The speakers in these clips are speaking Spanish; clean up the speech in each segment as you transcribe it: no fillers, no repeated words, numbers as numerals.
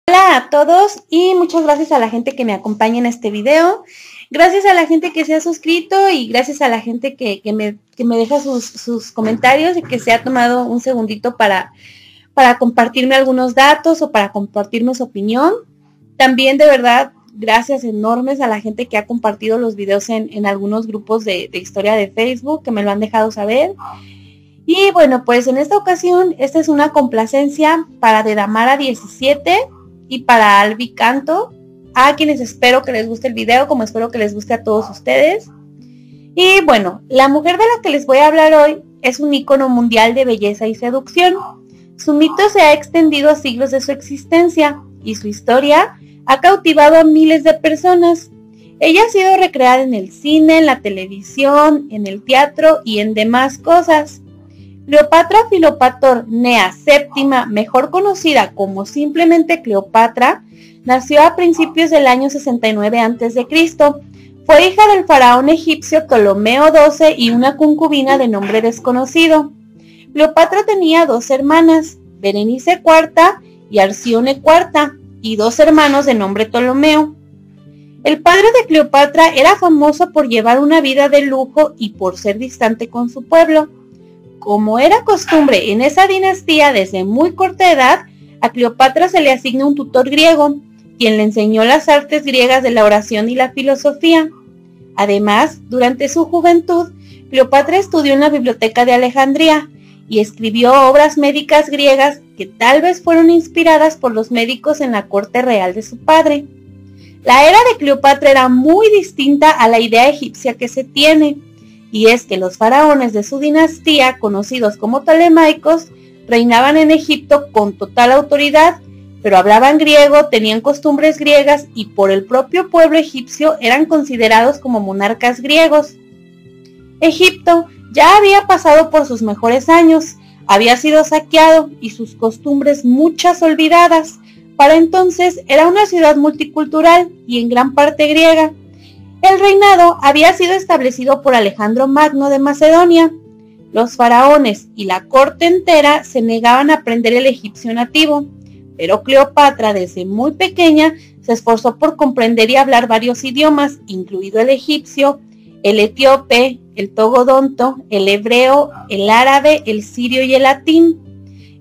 Hola a todos y muchas gracias a la gente que me acompaña en este video. Gracias a la gente que se ha suscrito y gracias a la gente que me deja sus comentarios y que se ha tomado un segundito para compartirme algunos datos o para compartirme su opinión. También de verdad, gracias enormes a la gente que ha compartido los videos en algunos grupos de historia de Facebook, que me lo han dejado saber. Y bueno, pues en esta ocasión, esta es una complacencia para Dedamara 17 y para Albi Canto, a quienes espero que les guste el video, como espero que les guste a todos ustedes. Y bueno, la mujer de la que les voy a hablar hoy es un ícono mundial de belleza y seducción. Su mito se ha extendido a siglos de su existencia y su historia ha cautivado a miles de personas. Ella ha sido recreada en el cine, en la televisión, en el teatro y en demás cosas. Cleopatra Filopator Nea VII, mejor conocida como simplemente Cleopatra, nació a principios del año 69 a.C. Fue hija del faraón egipcio Ptolomeo XII y una concubina de nombre desconocido. Cleopatra tenía dos hermanas, Berenice IV y Alcione IV, y dos hermanos de nombre Ptolomeo. El padre de Cleopatra era famoso por llevar una vida de lujo y por ser distante con su pueblo. Como era costumbre en esa dinastía desde muy corta edad, a Cleopatra se le asigna un tutor griego, quien le enseñó las artes griegas de la oración y la filosofía. Además, durante su juventud, Cleopatra estudió en la Biblioteca de Alejandría y escribió obras médicas griegas que tal vez fueron inspiradas por los médicos en la corte real de su padre. La era de Cleopatra era muy distinta a la idea egipcia que se tiene, y es que los faraones de su dinastía, conocidos como Ptolemaicos, reinaban en Egipto con total autoridad, pero hablaban griego, tenían costumbres griegas y por el propio pueblo egipcio eran considerados como monarcas griegos. Egipto ya había pasado por sus mejores años, había sido saqueado y sus costumbres muchas olvidadas. Para entonces era una ciudad multicultural y en gran parte griega. El reinado había sido establecido por Alejandro Magno de Macedonia. Los faraones y la corte entera se negaban a aprender el egipcio nativo, pero Cleopatra desde muy pequeña se esforzó por comprender y hablar varios idiomas, incluido el egipcio, el etíope, el togodonto, el hebreo, el árabe, el sirio y el latín.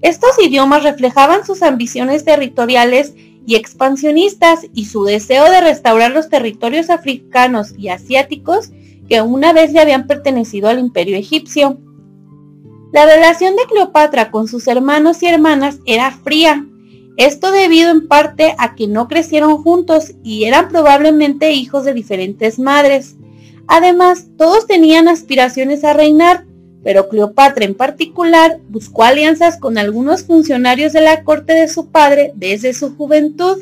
Estos idiomas reflejaban sus ambiciones territoriales y expansionistas y su deseo de restaurar los territorios africanos y asiáticos que una vez le habían pertenecido al imperio egipcio. La relación de Cleopatra con sus hermanos y hermanas era fría, esto debido en parte a que no crecieron juntos y eran probablemente hijos de diferentes madres. Además, todos tenían aspiraciones a reinar, pero Cleopatra en particular buscó alianzas con algunos funcionarios de la corte de su padre desde su juventud.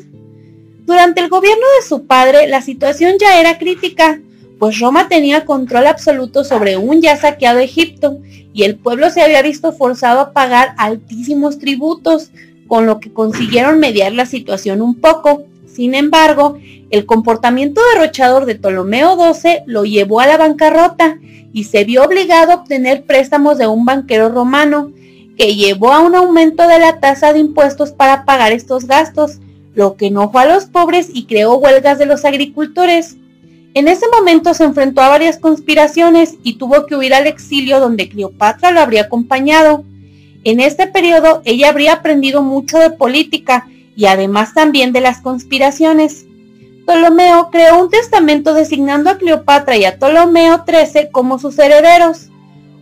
Durante el gobierno de su padre, la situación ya era crítica, pues Roma tenía control absoluto sobre un ya saqueado Egipto, y el pueblo se había visto forzado a pagar altísimos tributos, con lo que consiguieron mediar la situación un poco. Sin embargo, el comportamiento derrochador de Ptolomeo XII lo llevó a la bancarrota, y se vio obligado a obtener préstamos de un banquero romano, que llevó a un aumento de la tasa de impuestos para pagar estos gastos, lo que enojó a los pobres y creó huelgas de los agricultores. En ese momento se enfrentó a varias conspiraciones y tuvo que huir al exilio, donde Cleopatra lo habría acompañado. En este periodo ella habría aprendido mucho de política y además también de las conspiraciones. Ptolomeo creó un testamento designando a Cleopatra y a Ptolomeo XIII como sus herederos.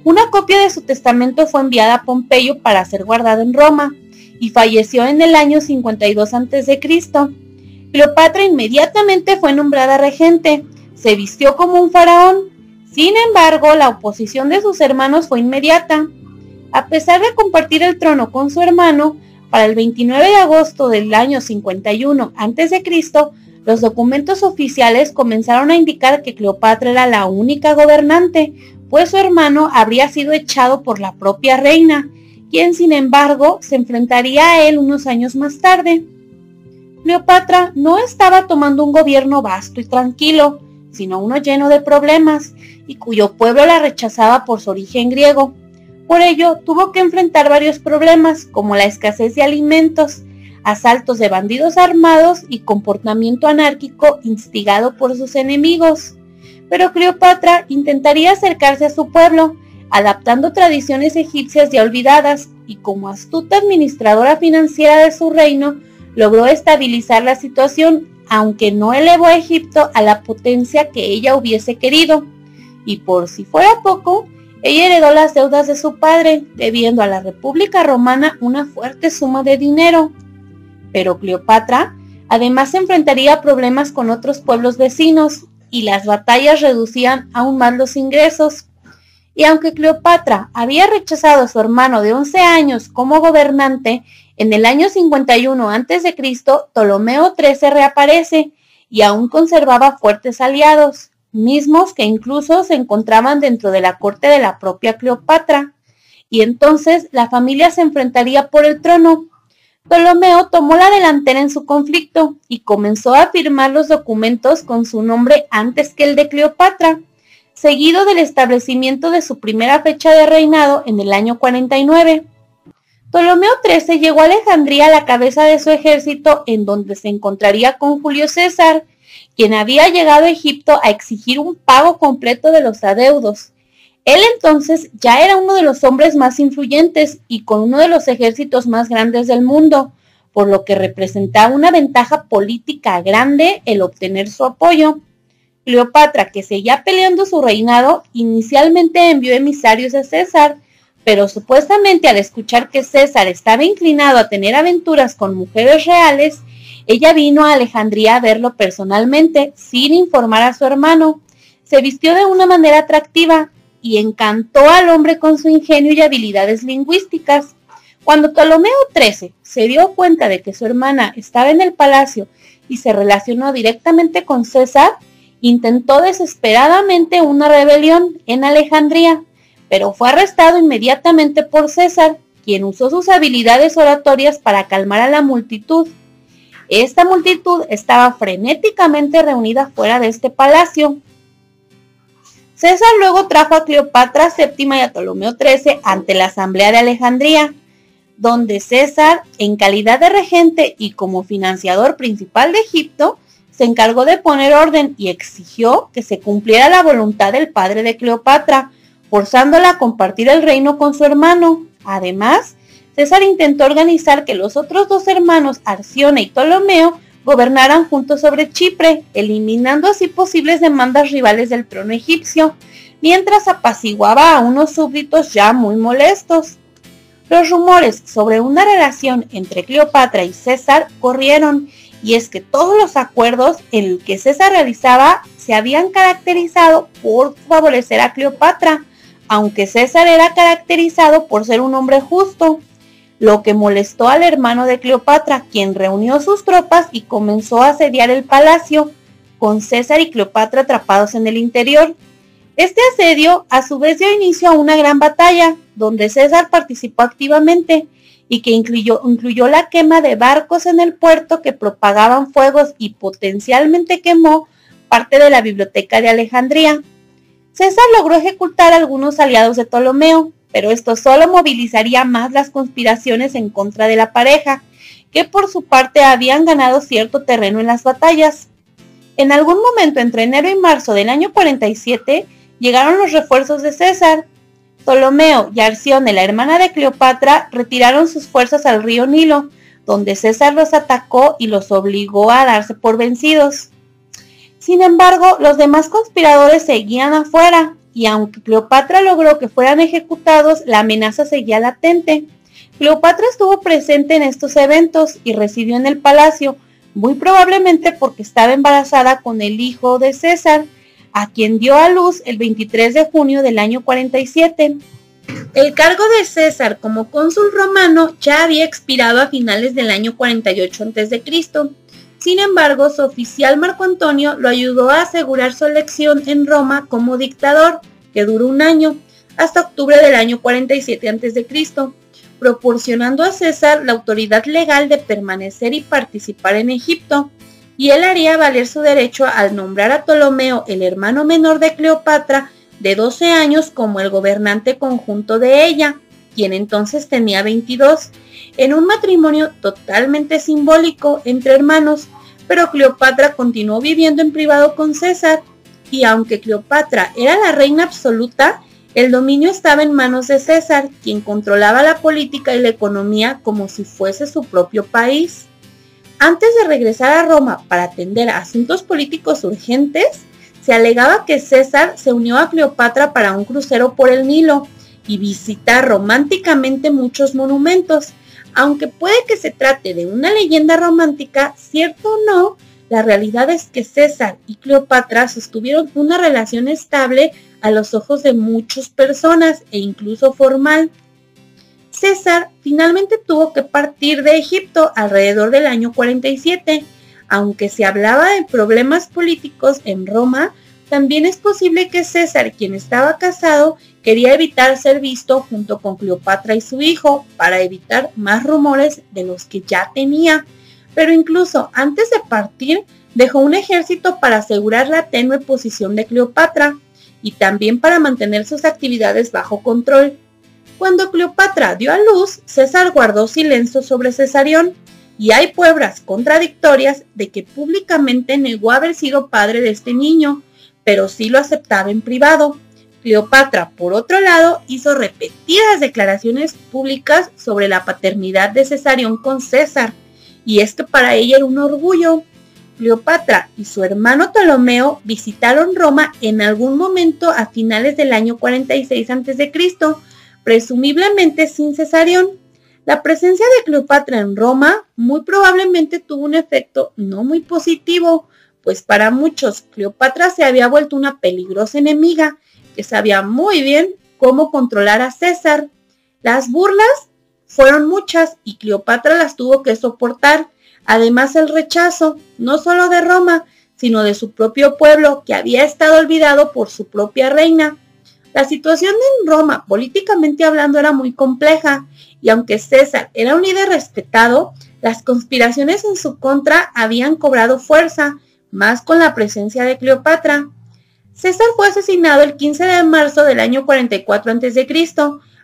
Una copia de su testamento fue enviada a Pompeyo para ser guardada en Roma y falleció en el año 52 a.C. Cleopatra inmediatamente fue nombrada regente, se vistió como un faraón. Sin embargo, la oposición de sus hermanos fue inmediata. A pesar de compartir el trono con su hermano, para el 29 de agosto del año 51 a.C., los documentos oficiales comenzaron a indicar que Cleopatra era la única gobernante, pues su hermano habría sido echado por la propia reina, quien sin embargo se enfrentaría a él unos años más tarde. Cleopatra no estaba tomando un gobierno vasto y tranquilo, sino uno lleno de problemas, y cuyo pueblo la rechazaba por su origen griego. Por ello, tuvo que enfrentar varios problemas, como la escasez de alimentos, asaltos de bandidos armados y comportamiento anárquico instigado por sus enemigos. Pero Cleopatra intentaría acercarse a su pueblo, adaptando tradiciones egipcias ya olvidadas, y como astuta administradora financiera de su reino, logró estabilizar la situación, aunque no elevó a Egipto a la potencia que ella hubiese querido. Y por si fuera poco, ella heredó las deudas de su padre, debiendo a la República Romana una fuerte suma de dinero. Pero Cleopatra además se enfrentaría a problemas con otros pueblos vecinos, y las batallas reducían aún más los ingresos. Y aunque Cleopatra había rechazado a su hermano de 11 años como gobernante, en el año 51 a.C., Ptolomeo XIII reaparece y aún conservaba fuertes aliados, mismos que incluso se encontraban dentro de la corte de la propia Cleopatra, y entonces la familia se enfrentaría por el trono. Ptolomeo tomó la delantera en su conflicto y comenzó a firmar los documentos con su nombre antes que el de Cleopatra, seguido del establecimiento de su primera fecha de reinado en el año 49. Ptolomeo XIII llegó a Alejandría a la cabeza de su ejército, en donde se encontraría con Julio César, quien había llegado a Egipto a exigir un pago completo de los adeudos. Él entonces ya era uno de los hombres más influyentes y con uno de los ejércitos más grandes del mundo, por lo que representaba una ventaja política grande el obtener su apoyo. Cleopatra, que seguía peleando su reinado, inicialmente envió emisarios a César, pero supuestamente al escuchar que César estaba inclinado a tener aventuras con mujeres reales, ella vino a Alejandría a verlo personalmente, sin informar a su hermano. Se vistió de una manera atractiva y encantó al hombre con su ingenio y habilidades lingüísticas. Cuando Ptolomeo XIII se dio cuenta de que su hermana estaba en el palacio y se relacionó directamente con César, intentó desesperadamente una rebelión en Alejandría, pero fue arrestado inmediatamente por César, quien usó sus habilidades oratorias para calmar a la multitud. Esta multitud estaba frenéticamente reunida fuera de este palacio. César luego trajo a Cleopatra VII y a Ptolomeo XIII ante la Asamblea de Alejandría, donde César, en calidad de regente y como financiador principal de Egipto, se encargó de poner orden y exigió que se cumpliera la voluntad del padre de Cleopatra, forzándola a compartir el reino con su hermano. Además, César intentó organizar que los otros dos hermanos, Arcione y Ptolomeo, gobernaran juntos sobre Chipre, eliminando así posibles demandas rivales del trono egipcio, mientras apaciguaba a unos súbditos ya muy molestos. Los rumores sobre una relación entre Cleopatra y César corrieron, y es que todos los acuerdos en los que César realizaba se habían caracterizado por favorecer a Cleopatra, aunque César era caracterizado por ser un hombre justo, lo que molestó al hermano de Cleopatra, quien reunió sus tropas y comenzó a asediar el palacio, con César y Cleopatra atrapados en el interior. Este asedio a su vez dio inicio a una gran batalla, donde César participó activamente y que incluyó la quema de barcos en el puerto que propagaban fuegos y potencialmente quemó parte de la biblioteca de Alejandría. César logró ejecutar a algunos aliados de Ptolomeo, pero esto solo movilizaría más las conspiraciones en contra de la pareja, que por su parte habían ganado cierto terreno en las batallas. En algún momento entre enero y marzo del año 47 llegaron los refuerzos de César. Ptolomeo y Arcione, la hermana de Cleopatra, retiraron sus fuerzas al río Nilo, donde César los atacó y los obligó a darse por vencidos. Sin embargo, los demás conspiradores seguían afuera, y aunque Cleopatra logró que fueran ejecutados, la amenaza seguía latente. Cleopatra estuvo presente en estos eventos y residió en el palacio, muy probablemente porque estaba embarazada con el hijo de César, a quien dio a luz el 23 de junio del año 47. El cargo de César como cónsul romano ya había expirado a finales del año 48 a.C. Sin embargo, su oficial Marco Antonio lo ayudó a asegurar su elección en Roma como dictador, que duró un año, hasta octubre del año 47 a.C., proporcionando a César la autoridad legal de permanecer y participar en Egipto, y él haría valer su derecho al nombrar a Ptolomeo, el hermano menor de Cleopatra, de 12 años, como el gobernante conjunto de ella. quien entonces tenía 22, en un matrimonio totalmente simbólico entre hermanos, pero Cleopatra continuó viviendo en privado con César, y aunque Cleopatra era la reina absoluta, el dominio estaba en manos de César, quien controlaba la política y la economía como si fuese su propio país. Antes de regresar a Roma para atender asuntos políticos urgentes, se alegaba que César se unió a Cleopatra para un crucero por el Nilo y visitar románticamente muchos monumentos. Aunque puede que se trate de una leyenda romántica, cierto o no, la realidad es que César y Cleopatra sostuvieron una relación estable a los ojos de muchas personas e incluso formal. César finalmente tuvo que partir de Egipto alrededor del año 47. Aunque se hablaba de problemas políticos en Roma, también es posible que César, quien estaba casado, quería evitar ser visto junto con Cleopatra y su hijo para evitar más rumores de los que ya tenía. Pero incluso antes de partir, dejó un ejército para asegurar la tenue posición de Cleopatra y también para mantener sus actividades bajo control. Cuando Cleopatra dio a luz, César guardó silencio sobre Cesarión, y hay pruebas contradictorias de que públicamente negó haber sido padre de este niño, pero sí lo aceptaba en privado. Cleopatra, por otro lado, hizo repetidas declaraciones públicas sobre la paternidad de Cesarión con César, y es que para ella era un orgullo. Cleopatra y su hermano Ptolomeo visitaron Roma en algún momento a finales del año 46 a.C., presumiblemente sin Cesarión. La presencia de Cleopatra en Roma muy probablemente tuvo un efecto no muy positivo, pues para muchos Cleopatra se había vuelto una peligrosa enemiga que sabía muy bien cómo controlar a César. Las burlas fueron muchas y Cleopatra las tuvo que soportar, además el rechazo, no solo de Roma, sino de su propio pueblo, que había estado olvidado por su propia reina. La situación en Roma, políticamente hablando, era muy compleja, y aunque César era un líder respetado, las conspiraciones en su contra habían cobrado fuerza, más con la presencia de Cleopatra. César fue asesinado el 15 de marzo del año 44 a.C.,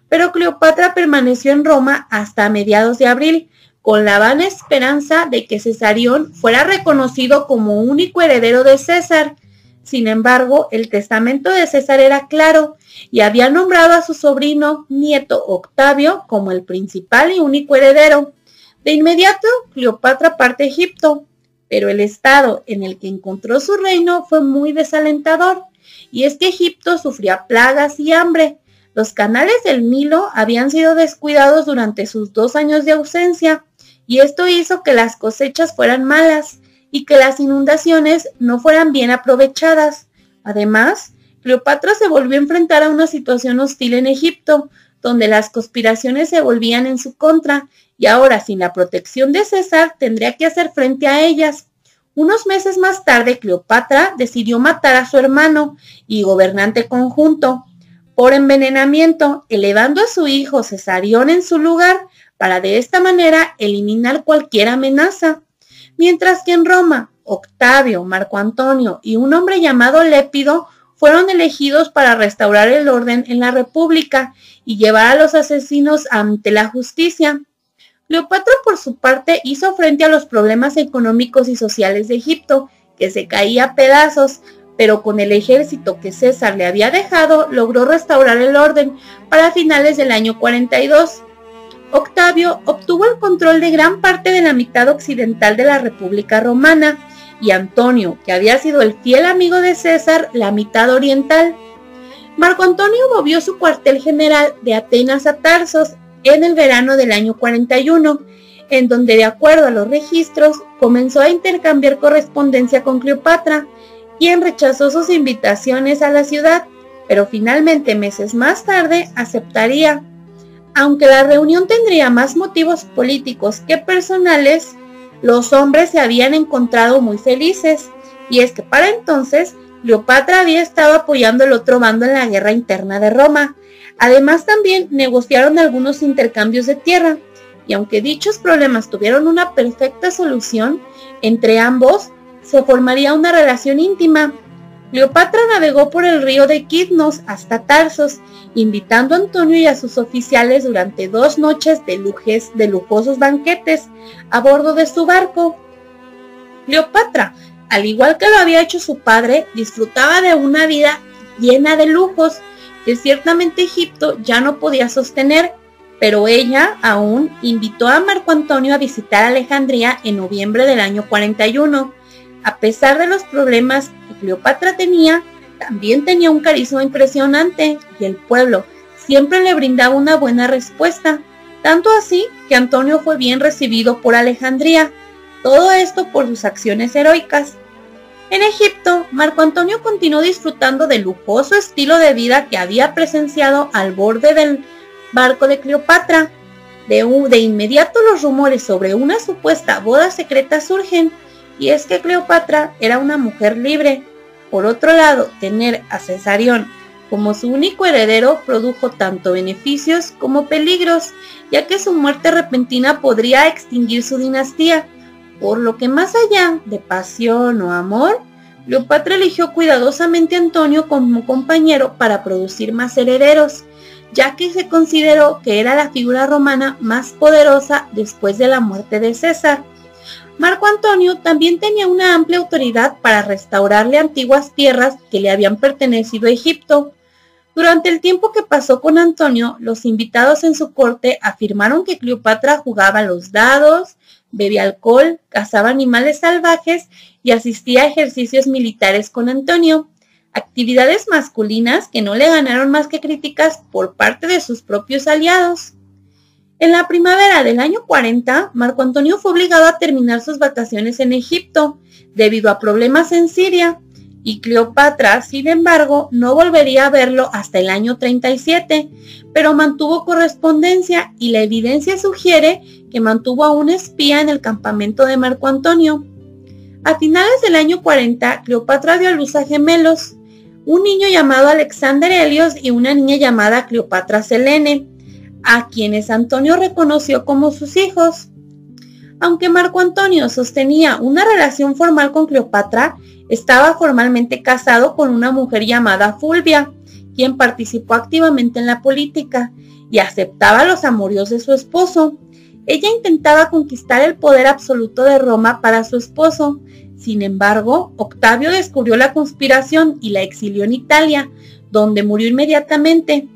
pero Cleopatra permaneció en Roma hasta mediados de abril, con la vana esperanza de que Cesarión fuera reconocido como único heredero de César. Sin embargo, el testamento de César era claro y había nombrado a su sobrino nieto Octavio como el principal y único heredero. De inmediato, Cleopatra parte a Egipto, pero el estado en el que encontró su reino fue muy desalentador, y es que Egipto sufría plagas y hambre. Los canales del Nilo habían sido descuidados durante sus 2 años de ausencia, y esto hizo que las cosechas fueran malas y que las inundaciones no fueran bien aprovechadas. Además, Cleopatra se volvió a enfrentar a una situación hostil en Egipto, donde las conspiraciones se volvían en su contra, y ahora sin la protección de César tendría que hacer frente a ellas. Unos meses más tarde, Cleopatra decidió matar a su hermano y gobernante conjunto por envenenamiento, elevando a su hijo Cesarión en su lugar, para de esta manera eliminar cualquier amenaza. Mientras que en Roma, Octavio, Marco Antonio y un hombre llamado Lépido fueron elegidos para restaurar el orden en la República y llevar a los asesinos ante la justicia. Cleopatra, por su parte, hizo frente a los problemas económicos y sociales de Egipto, que se caía a pedazos, pero con el ejército que César le había dejado, logró restaurar el orden para finales del año 42. Octavio obtuvo el control de gran parte de la mitad occidental de la República Romana, y Antonio, que había sido el fiel amigo de César, la mitad oriental. Marco Antonio movió su cuartel general de Atenas a Tarsos en el verano del año 41, en donde, de acuerdo a los registros, comenzó a intercambiar correspondencia con Cleopatra, quien rechazó sus invitaciones a la ciudad, pero finalmente meses más tarde aceptaría. Aunque la reunión tendría más motivos políticos que personales, los hombres se habían encontrado muy felices, y es que para entonces Cleopatra había estado apoyando al otro bando en la guerra interna de Roma. Además, también negociaron algunos intercambios de tierra, y aunque dichos problemas tuvieron una perfecta solución, entre ambos se formaría una relación íntima. Cleopatra navegó por el río de Quidnos hasta Tarsos, invitando a Antonio y a sus oficiales durante 2 noches de lujosos banquetes a bordo de su barco. Cleopatra, al igual que lo había hecho su padre, disfrutaba de una vida llena de lujos que ciertamente Egipto ya no podía sostener, pero ella aún invitó a Marco Antonio a visitar Alejandría en noviembre del año 41. A pesar de los problemas que Cleopatra tenía, también tenía un carisma impresionante y el pueblo siempre le brindaba una buena respuesta, tanto así que Antonio fue bien recibido por Alejandría, todo esto por sus acciones heroicas. En Egipto, Marco Antonio continuó disfrutando del lujoso estilo de vida que había presenciado al borde del barco de Cleopatra. De inmediato los rumores sobre una supuesta boda secreta surgen, y es que Cleopatra era una mujer libre. Por otro lado, tener a Cesarión como su único heredero produjo tanto beneficios como peligros, ya que su muerte repentina podría extinguir su dinastía, por lo que más allá de pasión o amor, Cleopatra eligió cuidadosamente a Antonio como compañero para producir más herederos, ya que se consideró que era la figura romana más poderosa después de la muerte de César. Marco Antonio también tenía una amplia autoridad para restaurarle antiguas tierras que le habían pertenecido a Egipto. Durante el tiempo que pasó con Antonio, los invitados en su corte afirmaron que Cleopatra jugaba a los dados, bebía alcohol, cazaba animales salvajes y asistía a ejercicios militares con Antonio, actividades masculinas que no le ganaron más que críticas por parte de sus propios aliados. En la primavera del año 40, Marco Antonio fue obligado a terminar sus vacaciones en Egipto debido a problemas en Siria, y Cleopatra, sin embargo, no volvería a verlo hasta el año 37, pero mantuvo correspondencia y la evidencia sugiere que mantuvo a un espía en el campamento de Marco Antonio. A finales del año 40, Cleopatra dio a luz a gemelos, un niño llamado Alexander Helios y una niña llamada Cleopatra Selene, a quienes Antonio reconoció como sus hijos. Aunque Marco Antonio sostenía una relación formal con Cleopatra, estaba formalmente casado con una mujer llamada Fulvia, quien participó activamente en la política y aceptaba los amoríos de su esposo. Ella intentaba conquistar el poder absoluto de Roma para su esposo. Sin embargo, Octavio descubrió la conspiración y la exilió en Italia, donde murió inmediatamente.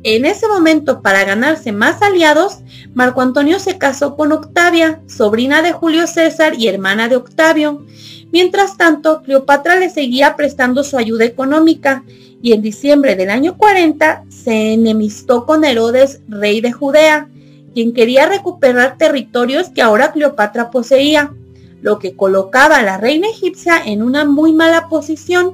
En ese momento, para ganarse más aliados, Marco Antonio se casó con Octavia, sobrina de Julio César y hermana de Octavio. Mientras tanto, Cleopatra le seguía prestando su ayuda económica y en diciembre del año 40 se enemistó con Herodes, rey de Judea, quien quería recuperar territorios que ahora Cleopatra poseía, lo que colocaba a la reina egipcia en una muy mala posición.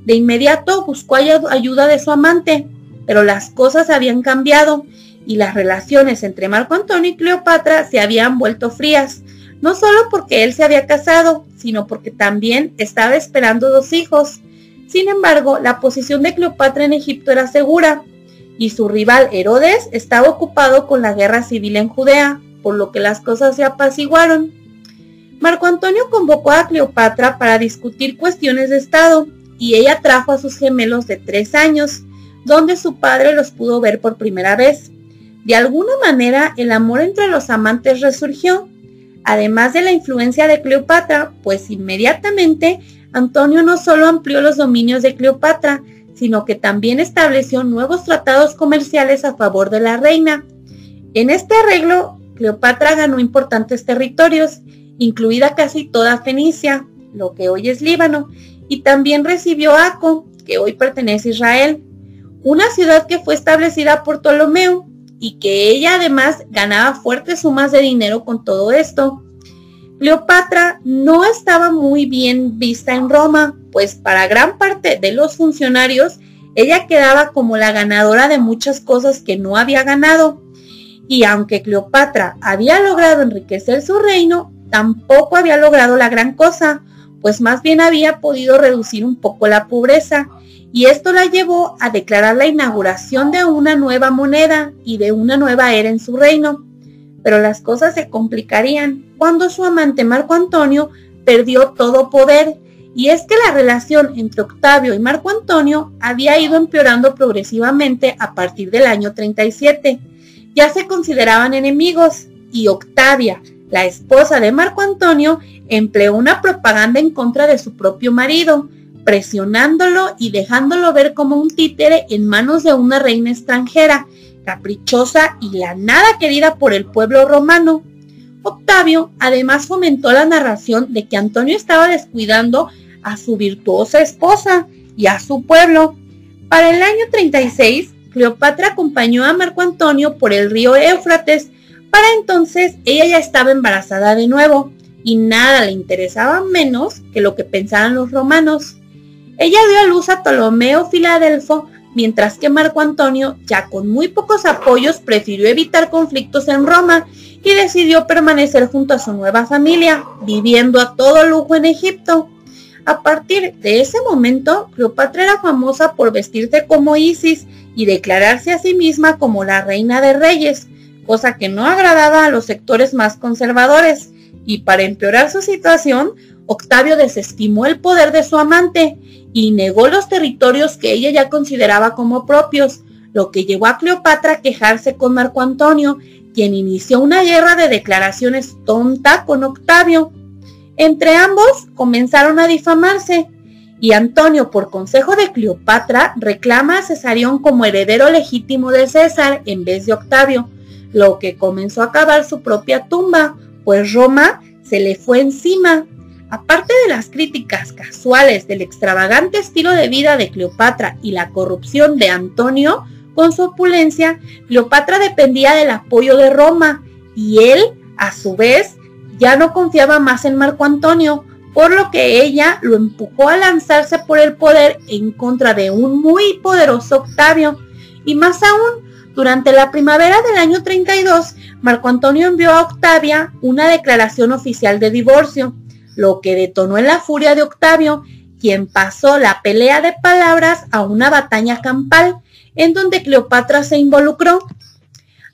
De inmediato buscó ayuda de su amante, pero las cosas habían cambiado y las relaciones entre Marco Antonio y Cleopatra se habían vuelto frías, no solo porque él se había casado, sino porque también estaba esperando 2 hijos. Sin embargo, la posición de Cleopatra en Egipto era segura, y su rival Herodes estaba ocupado con la guerra civil en Judea, por lo que las cosas se apaciguaron. Marco Antonio convocó a Cleopatra para discutir cuestiones de estado, y ella trajo a sus gemelos de 3 años, donde su padre los pudo ver por primera vez. De alguna manera, el amor entre los amantes resurgió, además de la influencia de Cleopatra, pues inmediatamente Antonio no solo amplió los dominios de Cleopatra, sino que también estableció nuevos tratados comerciales a favor de la reina. En este arreglo, Cleopatra ganó importantes territorios, incluida casi toda Fenicia, lo que hoy es Líbano, y también recibió Acco, que hoy pertenece a Israel, una ciudad que fue establecida por Ptolomeo, y que ella además ganaba fuertes sumas de dinero con todo esto. Cleopatra no estaba muy bien vista en Roma, pues para gran parte de los funcionarios ella quedaba como la ganadora de muchas cosas que no había ganado. Y aunque Cleopatra había logrado enriquecer su reino, tampoco había logrado la gran cosa, pues más bien había podido reducir un poco la pobreza, y esto la llevó a declarar la inauguración de una nueva moneda y de una nueva era en su reino. Pero las cosas se complicarían cuando su amante Marco Antonio perdió todo poder y es que la relación entre Octavio y Marco Antonio había ido empeorando progresivamente a partir del año 37. Ya se consideraban enemigos, y Octavia, la esposa de Marco Antonio, empleó una propaganda en contra de su propio marido, presionándolo y dejándolo ver como un títere en manos de una reina extranjera, caprichosa y la nada querida por el pueblo romano. Octavio además fomentó la narración de que Antonio estaba descuidando a su virtuosa esposa y a su pueblo. Para el año 36, Cleopatra acompañó a Marco Antonio por el río Éufrates. Para entonces ella ya estaba embarazada de nuevo y nada le interesaba menos que lo que pensaran los romanos. Ella dio a luz a Ptolomeo Filadelfo, mientras que Marco Antonio, ya con muy pocos apoyos, prefirió evitar conflictos en Roma y decidió permanecer junto a su nueva familia, viviendo a todo lujo en Egipto. A partir de ese momento, Cleopatra era famosa por vestirse como Isis y declararse a sí misma como la reina de reyes, cosa que no agradaba a los sectores más conservadores, y para empeorar su situación, Octavio desestimó el poder de su amante y negó los territorios que ella ya consideraba como propios, lo que llevó a Cleopatra a quejarse con Marco Antonio, quien inició una guerra de declaraciones tonta con Octavio. Entre ambos comenzaron a difamarse, y Antonio, por consejo de Cleopatra, reclama a Cesarión como heredero legítimo de César en vez de Octavio, lo que comenzó a cavar su propia tumba, pues Roma se le fue encima. Aparte de las críticas casuales del extravagante estilo de vida de Cleopatra y la corrupción de Antonio con su opulencia, Cleopatra dependía del apoyo de Roma, y él, a su vez, ya no confiaba más en Marco Antonio, por lo que ella lo empujó a lanzarse por el poder en contra de un muy poderoso Octavio. Y más aún, durante la primavera del año 32, Marco Antonio envió a Octavia una declaración oficial de divorcio, lo que detonó en la furia de Octavio, quien pasó la pelea de palabras a una batalla campal, en donde Cleopatra se involucró.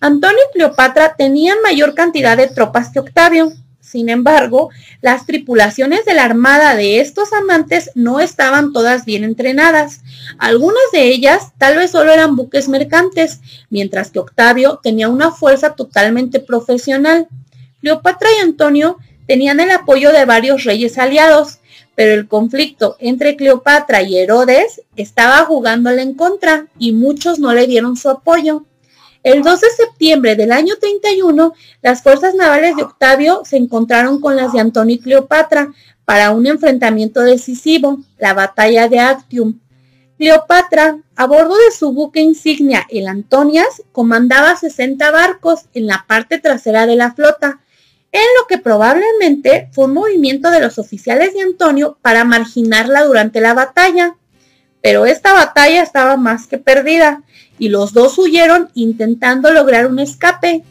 Antonio y Cleopatra tenían mayor cantidad de tropas que Octavio. Sin embargo, las tripulaciones de la armada de estos amantes no estaban todas bien entrenadas. Algunas de ellas tal vez solo eran buques mercantes, mientras que Octavio tenía una fuerza totalmente profesional. Cleopatra y Antonio tenían el apoyo de varios reyes aliados, pero el conflicto entre Cleopatra y Herodes estaba jugándole en contra y muchos no le dieron su apoyo. El 2 de septiembre del año 31, las fuerzas navales de Octavio se encontraron con las de Antonio y Cleopatra para un enfrentamiento decisivo, la batalla de Actium. Cleopatra, a bordo de su buque insignia, el Antonias, comandaba 60 barcos en la parte trasera de la flota, en lo que probablemente fue un movimiento de los oficiales de Antonio para marginarla durante la batalla. Pero esta batalla estaba más que perdida, y los dos huyeron intentando lograr un escape.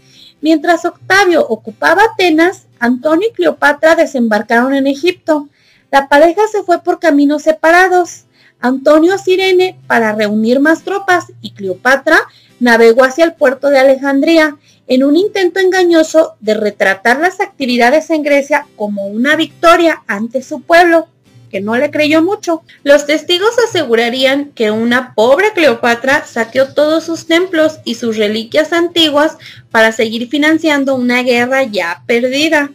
Mientras Octavio ocupaba Atenas, Antonio y Cleopatra desembarcaron en Egipto. La pareja se fue por caminos separados. Antonio a Cirene para reunir más tropas y Cleopatra navegó hacia el puerto de Alejandría en un intento engañoso de retratar las actividades en Grecia como una victoria ante su pueblo, que no le creyó mucho. Los testigos asegurarían que una pobre Cleopatra saqueó todos sus templos y sus reliquias antiguas para seguir financiando una guerra ya perdida.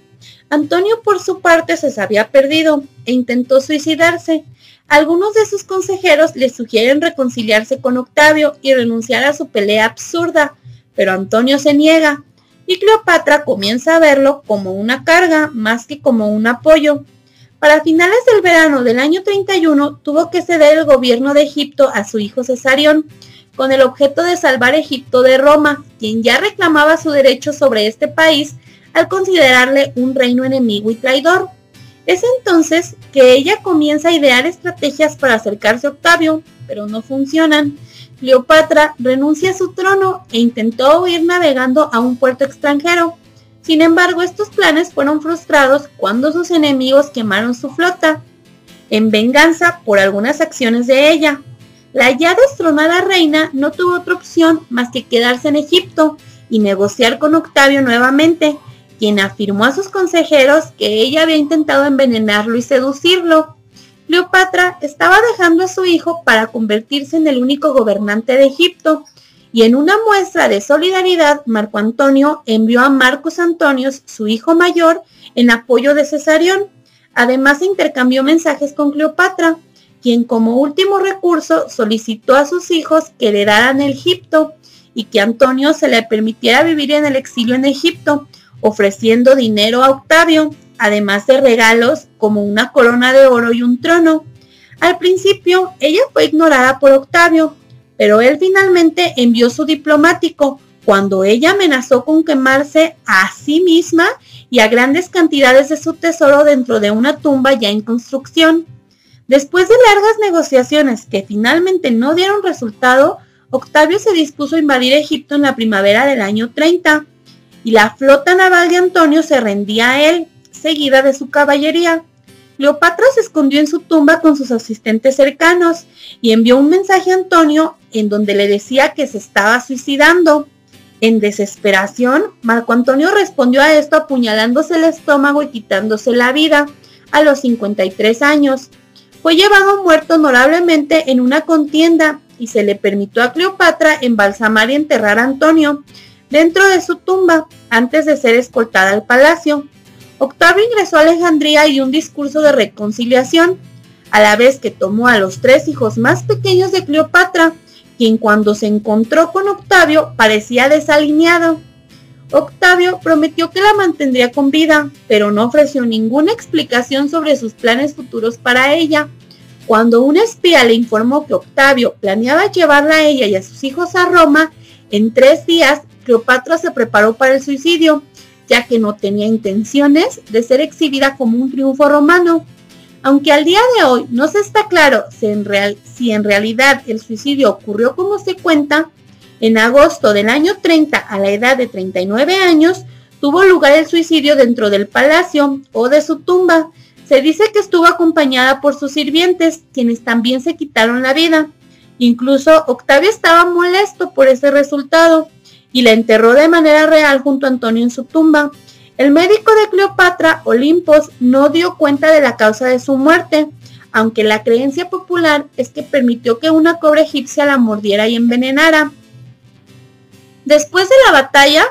Antonio, por su parte, se sabía perdido e intentó suicidarse. Algunos de sus consejeros le sugieren reconciliarse con Octavio y renunciar a su pelea absurda, pero Antonio se niega, y Cleopatra comienza a verlo como una carga más que como un apoyo. Para finales del verano del año 31 tuvo que ceder el gobierno de Egipto a su hijo Cesarión, con el objeto de salvar Egipto de Roma, quien ya reclamaba su derecho sobre este país al considerarle un reino enemigo y traidor. Es entonces que ella comienza a idear estrategias para acercarse a Octavio, pero no funcionan. Cleopatra renuncia a su trono e intentó huir navegando a un puerto extranjero. Sin embargo, estos planes fueron frustrados cuando sus enemigos quemaron su flota, en venganza por algunas acciones de ella. La ya destronada reina no tuvo otra opción más que quedarse en Egipto y negociar con Octavio nuevamente, quien afirmó a sus consejeros que ella había intentado envenenarlo y seducirlo. Cleopatra estaba dejando a su hijo para convertirse en el único gobernante de Egipto, y en una muestra de solidaridad, Marco Antonio envió a Marcos Antonios, su hijo mayor, en apoyo de Cesarión. Además, intercambió mensajes con Cleopatra, quien como último recurso solicitó a sus hijos que heredaran el Egipto y que Antonio se le permitiera vivir en el exilio en Egipto, ofreciendo dinero a Octavio, además de regalos como una corona de oro y un trono. Al principio, ella fue ignorada por Octavio, pero él finalmente envió su diplomático cuando ella amenazó con quemarse a sí misma y a grandes cantidades de su tesoro dentro de una tumba ya en construcción. Después de largas negociaciones que finalmente no dieron resultado, Octavio se dispuso a invadir Egipto en la primavera del año 30, y la flota naval de Antonio se rendía a él, seguida de su caballería. Cleopatra se escondió en su tumba con sus asistentes cercanos y envió un mensaje a Antonio en donde le decía que se estaba suicidando. En desesperación, Marco Antonio respondió a esto apuñalándose el estómago y quitándose la vida a los 53 años. Fue llevado muerto honorablemente en una contienda y se le permitió a Cleopatra embalsamar y enterrar a Antonio dentro de su tumba antes de ser escoltada al palacio. Octavio ingresó a Alejandría y dio un discurso de reconciliación, a la vez que tomó a los 3 hijos más pequeños de Cleopatra, quien cuando se encontró con Octavio parecía desalineado. Octavio prometió que la mantendría con vida, pero no ofreció ninguna explicación sobre sus planes futuros para ella. Cuando un espía le informó que Octavio planeaba llevarla a ella y a sus hijos a Roma, en 3 días Cleopatra se preparó para el suicidio, ya que no tenía intenciones de ser exhibida como un triunfo romano. Aunque al día de hoy no se está claro si en realidad el suicidio ocurrió como se cuenta, en agosto del año 30, a la edad de 39 años, tuvo lugar el suicidio dentro del palacio o de su tumba. Se dice que estuvo acompañada por sus sirvientes, quienes también se quitaron la vida. Incluso Octavio estaba molesto por ese resultado y la enterró de manera real junto a Antonio en su tumba. El médico de Cleopatra, Olimpos, no dio cuenta de la causa de su muerte, aunque la creencia popular es que permitió que una cobra egipcia la mordiera y envenenara. Después de la batalla,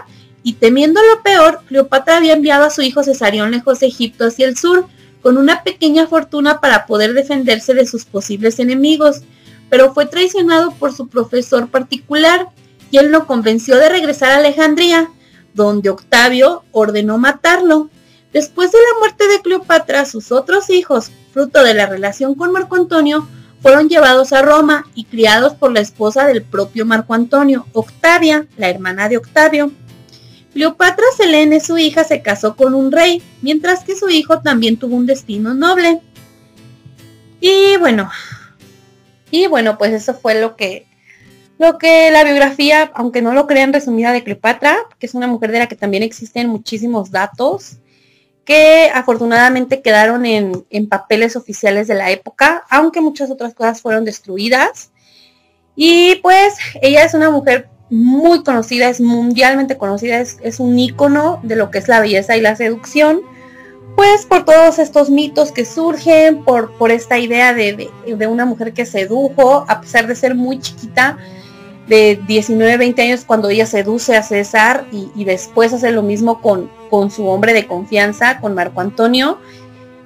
y temiendo lo peor, Cleopatra había enviado a su hijo Cesarión lejos de Egipto hacia el sur, con una pequeña fortuna para poder defenderse de sus posibles enemigos, pero fue traicionado por su profesor particular, y él lo convenció de regresar a Alejandría, donde Octavio ordenó matarlo. Después de la muerte de Cleopatra, sus otros hijos, fruto de la relación con Marco Antonio, fueron llevados a Roma y criados por la esposa del propio Marco Antonio, Octavia, la hermana de Octavio. Cleopatra Selene, su hija, se casó con un rey, mientras que su hijo también tuvo un destino noble. Y bueno, pues eso fue lo que la biografía, aunque no lo crean, resumida de Cleopatra, que es una mujer de la que también existen muchísimos datos que afortunadamente quedaron en papeles oficiales de la época, aunque muchas otras cosas fueron destruidas. Y pues ella es una mujer muy conocida, es mundialmente conocida, es un ícono de lo que es la belleza y la seducción, pues por todos estos mitos que surgen, por esta idea de una mujer que sedujo, a pesar de ser muy chiquita, de 19, 20 años, cuando ella seduce a César y después hace lo mismo con su hombre de confianza, con Marco Antonio,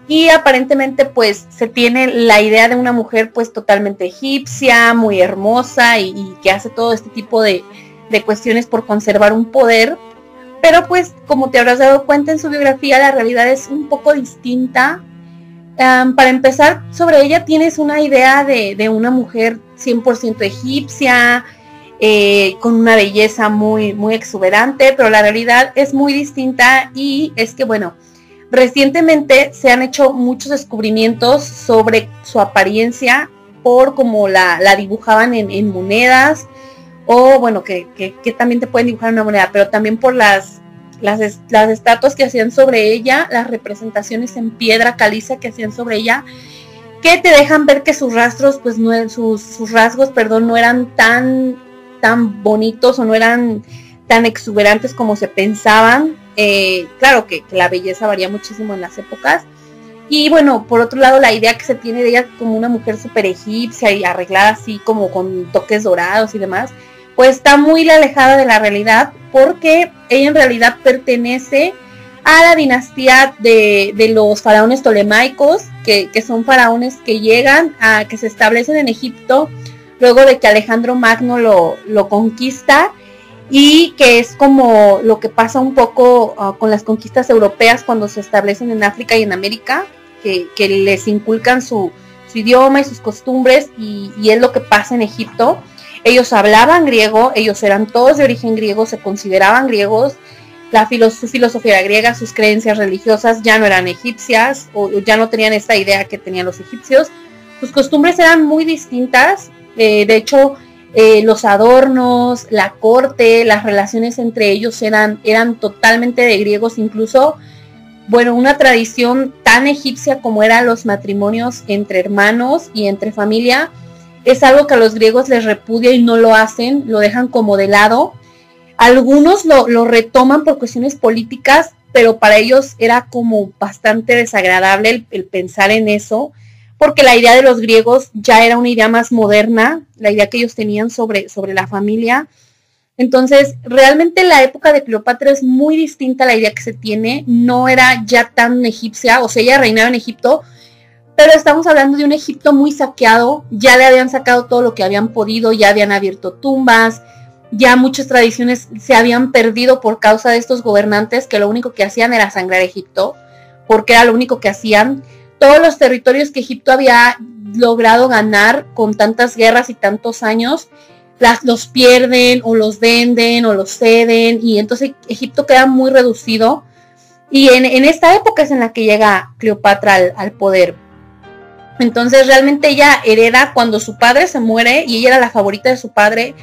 y aparentemente pues se tiene la idea de una mujer pues totalmente egipcia, muy hermosa y que hace todo este tipo de cuestiones por conservar un poder, pero pues como te habrás dado cuenta en su biografía, la realidad es un poco distinta. Para empezar, sobre ella tienes una idea de una mujer 100% egipcia, con una belleza muy, muy exuberante, pero la realidad es muy distinta, y es que bueno, recientemente se han hecho muchos descubrimientos sobre su apariencia por cómo la dibujaban en monedas, o bueno, que también te pueden dibujar una moneda, pero también por las estatuas que hacían sobre ella, las representaciones en piedra caliza que hacían sobre ella, que te dejan ver que sus rastros, pues no, sus rasgos, perdón, no eran tan bonitos o no eran tan exuberantes como se pensaban. Claro que la belleza varía muchísimo en las épocas, Y bueno, por otro lado, la idea que se tiene de ella como una mujer súper egipcia y arreglada así como con toques dorados y demás, pues está muy alejada de la realidad, porque ella en realidad pertenece a la dinastía de los faraones tolemaicos, que son faraones que llegan a, que se establecen en Egipto luego de que Alejandro Magno lo conquista, y que es como lo que pasa un poco con las conquistas europeas cuando se establecen en África y en América, que les inculcan su idioma y sus costumbres, y es lo que pasa en Egipto. Ellos hablaban griego, ellos eran todos de origen griego, se consideraban griegos, su filosofía era griega, sus creencias religiosas ya no eran egipcias, o ya no tenían esta idea que tenían los egipcios, sus costumbres eran muy distintas, de hecho, los adornos, la corte, las relaciones entre ellos eran totalmente de griegos, incluso, bueno, una tradición tan egipcia como eran los matrimonios entre hermanos y entre familia, es algo que a los griegos les repudia y no lo hacen, lo dejan como de lado. Algunos lo retoman por cuestiones políticas, pero para ellos era como bastante desagradable el pensar en eso, porque la idea de los griegos ya era una idea más moderna, la idea que ellos tenían sobre la familia. Entonces, realmente la época de Cleopatra es muy distinta a la idea que se tiene, no era ya tan egipcia, o sea, ella reinaba en Egipto, pero estamos hablando de un Egipto muy saqueado, ya le habían sacado todo lo que habían podido, ya habían abierto tumbas, ya muchas tradiciones se habían perdido por causa de estos gobernantes que lo único que hacían era sangrar Egipto, porque era lo único que hacían. Todos los territorios que Egipto había logrado ganar con tantas guerras y tantos años, los pierden o los venden o los ceden, y entonces Egipto queda muy reducido, y en esta época es en la que llega Cleopatra al poder. Entonces realmente ella hereda, cuando su padre se muere, y ella era la favorita de su padre,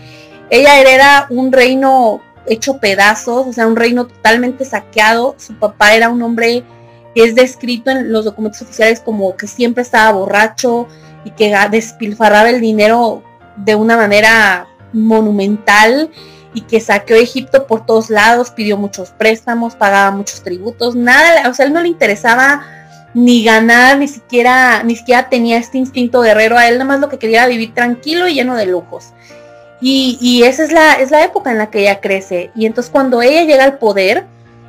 ella hereda un reino hecho pedazos, o sea, un reino totalmente saqueado. Su papá era un hombre que es descrito en los documentos oficiales como que siempre estaba borracho y que despilfarraba el dinero de una manera monumental, y que saqueó Egipto por todos lados, pidió muchos préstamos, pagaba muchos tributos, nada, o sea, a él no le interesaba ni ganar, ni siquiera tenía este instinto guerrero. A él nada más lo que quería era vivir tranquilo y lleno de lujos. Y esa es la época en la que ella crece. Y entonces cuando ella llega al poder,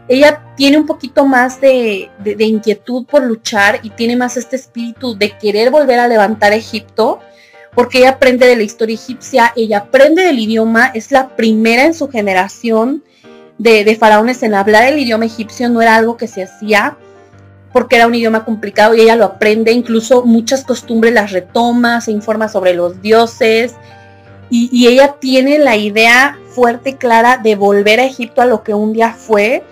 ella tiene un poquito más de inquietud por luchar, y tiene más este espíritu de querer volver a levantar Egipto, porque ella aprende de la historia egipcia, ella aprende del idioma, es la primera en su generación de faraones en hablar el idioma egipcio, no era algo que se hacía, porque era un idioma complicado, y ella lo aprende, incluso muchas costumbres las retoma, se informa sobre los dioses, y ella tiene la idea fuerte y clara de volver a Egipto a lo que un día fue,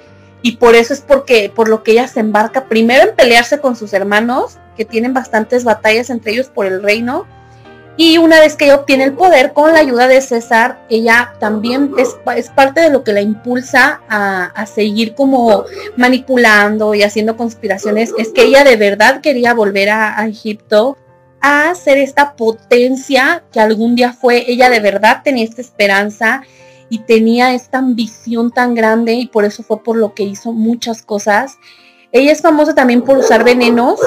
y por eso es por lo que ella se embarca primero en pelearse con sus hermanos, que tienen bastantes batallas entre ellos por el reino, y una vez que ella obtiene el poder con la ayuda de César, ella también es parte de lo que la impulsa a seguir como manipulando y haciendo conspiraciones. Es que ella de verdad quería volver a Egipto a ser esta potencia que algún día fue. Ella de verdad tenía esta esperanza y tenía esta ambición tan grande, y por eso fue por lo que hizo muchas cosas. Ella es famosa también por usar venenos.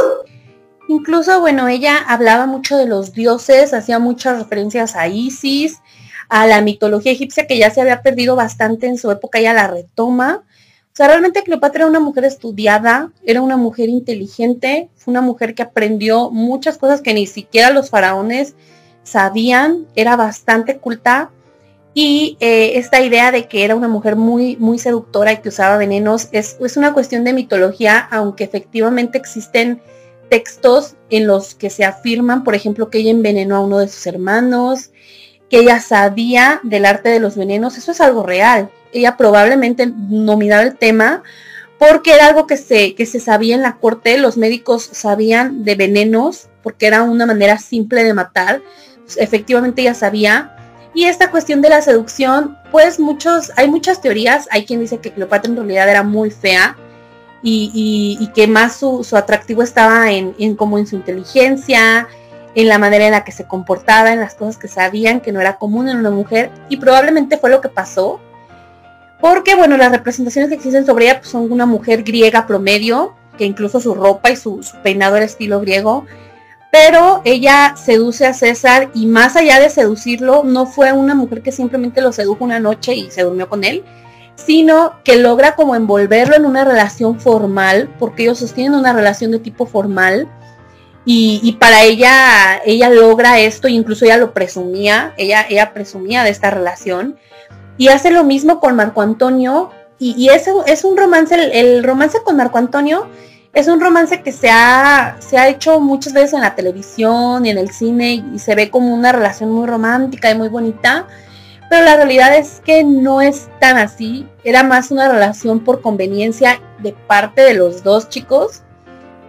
Incluso, bueno, ella hablaba mucho de los dioses, hacía muchas referencias a Isis, a la mitología egipcia, que ya se había perdido bastante en su época, ella la retoma. O sea, realmente Cleopatra era una mujer estudiada, era una mujer inteligente, fue una mujer que aprendió muchas cosas que ni siquiera los faraones sabían, era bastante culta, y esta idea de que era una mujer muy, muy seductora y que usaba venenos es una cuestión de mitología, aunque efectivamente existen textos en los que se afirman, por ejemplo, que ella envenenó a uno de sus hermanos, que ella sabía del arte de los venenos. Eso es algo real. Ella probablemente dominaba el tema porque era algo que se sabía en la corte. Los médicos sabían de venenos porque era una manera simple de matar. Pues, efectivamente ella sabía. Y esta cuestión de la seducción, pues hay muchas teorías. Hay quien dice que Cleopatra en realidad era muy fea, y que más su atractivo estaba en como en su inteligencia, en la manera en la que se comportaba, en las cosas que sabían que no era común en una mujer, y probablemente fue lo que pasó, porque bueno, las representaciones que existen sobre ella pues, son una mujer griega promedio, que incluso su ropa y su peinado era estilo griego. Pero ella seduce a César y más allá de seducirlo, no fue una mujer que simplemente lo sedujo una noche y se durmió con él, sino que logra como envolverlo en una relación formal, porque ellos sostienen una relación de tipo formal, y para ella logra esto, e incluso ella lo presumía, ella presumía de esta relación, y hace lo mismo con Marco Antonio, y es un romance, el romance con Marco Antonio es un romance que se ha hecho muchas veces en la televisión y en el cine, y se ve como una relación muy romántica y muy bonita, pero la realidad es que no es tan así. Era más una relación por conveniencia de parte de los dos chicos,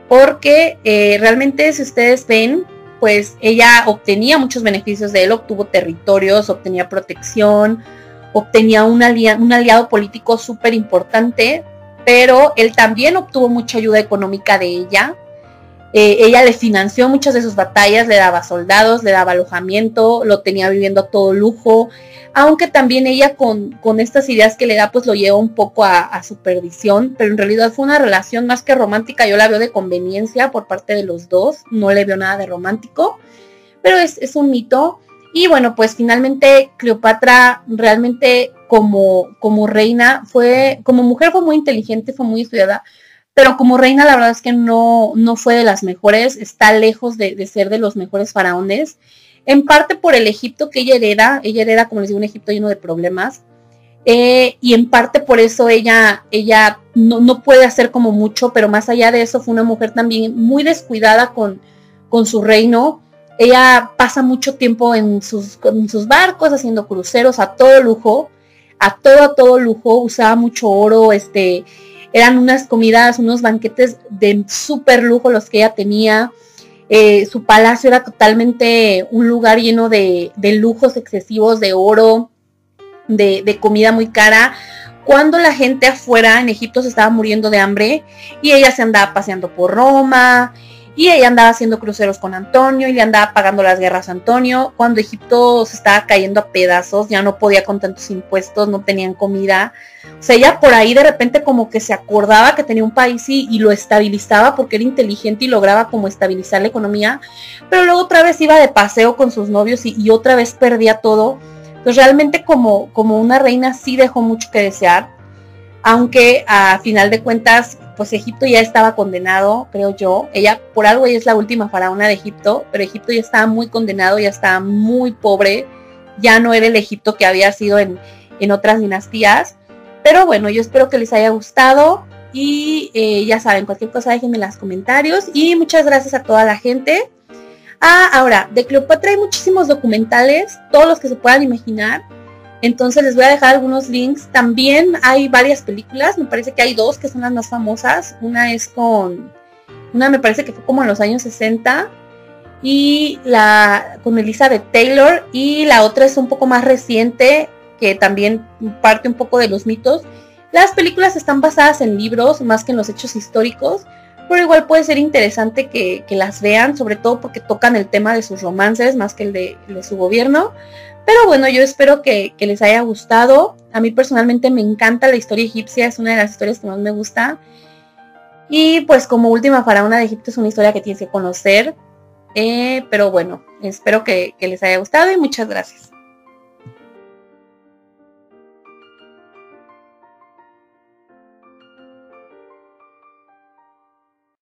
porque realmente, si ustedes ven, pues ella obtenía muchos beneficios de él, obtuvo territorios, obtenía protección, obtenía un aliado político súper importante, pero él también obtuvo mucha ayuda económica de ella. Ella le financió muchas de sus batallas, le daba soldados, le daba alojamiento, lo tenía viviendo a todo lujo, aunque también ella con estas ideas que le da, pues lo lleva un poco a su perdición, pero en realidad fue una relación más que romántica, yo la veo de conveniencia por parte de los dos, no le veo nada de romántico, pero es un mito. Y bueno, pues finalmente Cleopatra realmente como reina como mujer fue muy inteligente, fue muy estudiada, pero como reina la verdad es que no fue de las mejores, está lejos de ser de los mejores faraones, en parte por el Egipto que ella hereda, como les digo, un Egipto lleno de problemas, y en parte por eso ella no puede hacer como mucho, pero más allá de eso fue una mujer también muy descuidada con su reino. Ella pasa mucho tiempo en sus barcos, haciendo cruceros a todo lujo, a todo lujo, usaba mucho oro, eran unas comidas, unos banquetes de súper lujo los que ella tenía. Su palacio era totalmente un lugar lleno de lujos excesivos, de oro, de comida muy cara, cuando la gente afuera en Egipto se estaba muriendo de hambre, y ella se andaba paseando por Roma, y ella andaba haciendo cruceros con Antonio, y le andaba pagando las guerras a Antonio, cuando Egipto se estaba cayendo a pedazos, ya no podía con tantos impuestos, no tenían comida. O sea, ella por ahí de repente como que se acordaba que tenía un país y lo estabilizaba porque era inteligente y lograba como estabilizar la economía, pero luego otra vez iba de paseo con sus novios y otra vez perdía todo. Pues realmente como una reina sí dejó mucho que desear, aunque a final de cuentas pues Egipto ya estaba condenado, creo yo. Ella por algo ella es la última faraona de Egipto, pero Egipto ya estaba muy condenado, ya estaba muy pobre, ya no era el Egipto que había sido en otras dinastías. Pero bueno, yo espero que les haya gustado, y ya saben, cualquier cosa déjenme en los comentarios, y muchas gracias a toda la gente. Ahora, de Cleopatra hay muchísimos documentales, todos los que se puedan imaginar, entonces les voy a dejar algunos links. También hay varias películas, me parece que hay dos que son las más famosas. Una me parece que fue como en los años 60, y con Elizabeth Taylor, y la otra es un poco más reciente, que también parte un poco de los mitos. Las películas están basadas en libros más que en los hechos históricos, pero igual puede ser interesante que las vean, sobre todo porque tocan el tema de sus romances más que el de su gobierno. Pero bueno, yo espero que les haya gustado. A mí personalmente me encanta la historia egipcia, es una de las historias que más me gusta. Y pues como última faraona de Egipto es una historia que tienes que conocer. Pero bueno, espero que les haya gustado, y muchas gracias.